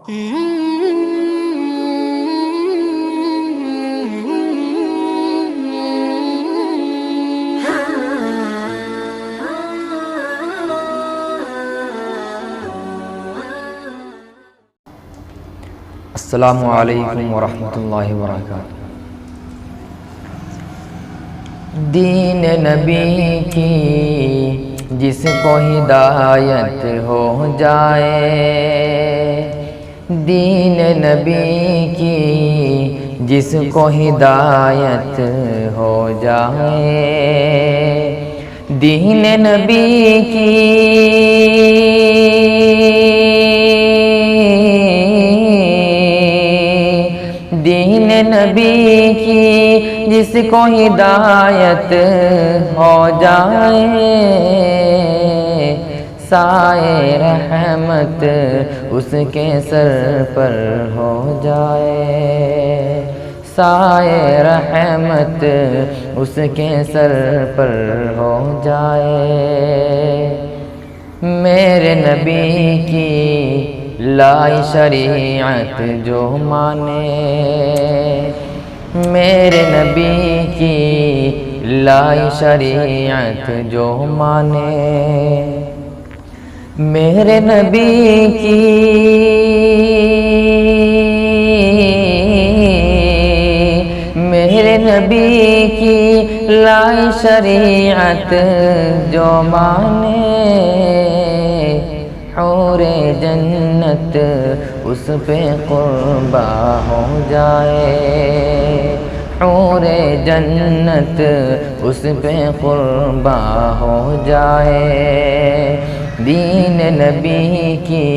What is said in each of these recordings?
السلام علیکم ورحمۃ اللہ وبرکاتہ۔ دین نبی کی جس کو ہدایت ہو جائے، دین نبی کی جس کو ہدایت ہو جائے، دین نبی کی دین نبی کی جس کو ہدایت ہو جائے، سایہ رحمت اس کے سر پر ہو جائے، سایہ رحمت اس کے سر پر ہو جائے۔ میرے نبی کی لائی شریعت جو مانے، میرے nبی کی لائی شریعت جو مانے، میرے nبی کی لائی شریعت جو مانے، حور جنت اس پہ قربا ہو جائے، حور جنت اس پہ قربا ہو جائے۔ دین نبی کی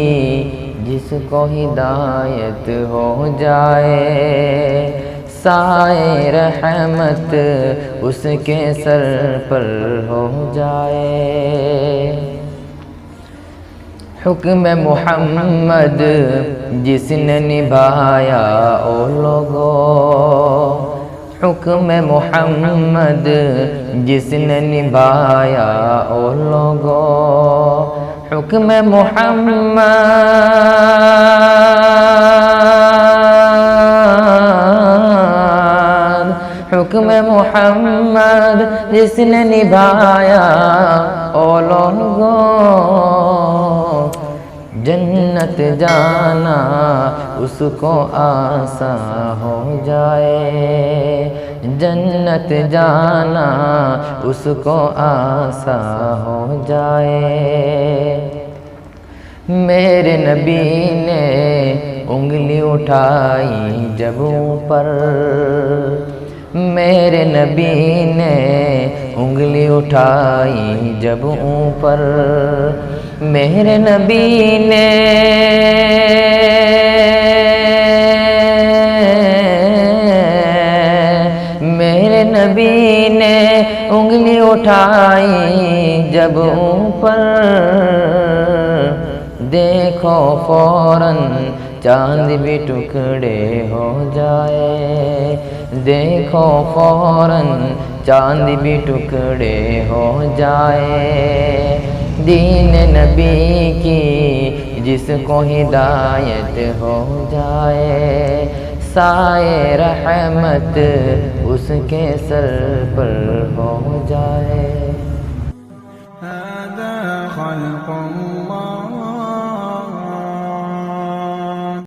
جس کو ہدایت ہو جائے، سایہ رحمت اس کے سر پر ہو جائے۔ حکم محمد جس نے نبھایا او لوگو، حکم محمد جس نے نبھایا او لوگو، حکم محمد حکم محمد جس نے نبھایا او لوگو، جنت جانا اس کو آسان ہو جائے، جنت جانا اس کو آسان ہو جائے۔ میرے نبی نے انگلی اٹھائی جب اوپر، میرے نبی نے انگلی اٹھائی جب اوپر، میرے نبی نے انگلی اٹھائی جب اوپر، دیکھو فوراً چاند بھی ٹکڑے ہو جائے، دیکھو فوراً چاند بھی ٹکڑے ہو جائے۔ دین نبی کی جس کو ہدایت ہو جائے، سایہ رحمت اس کے سر پر ہو جائے۔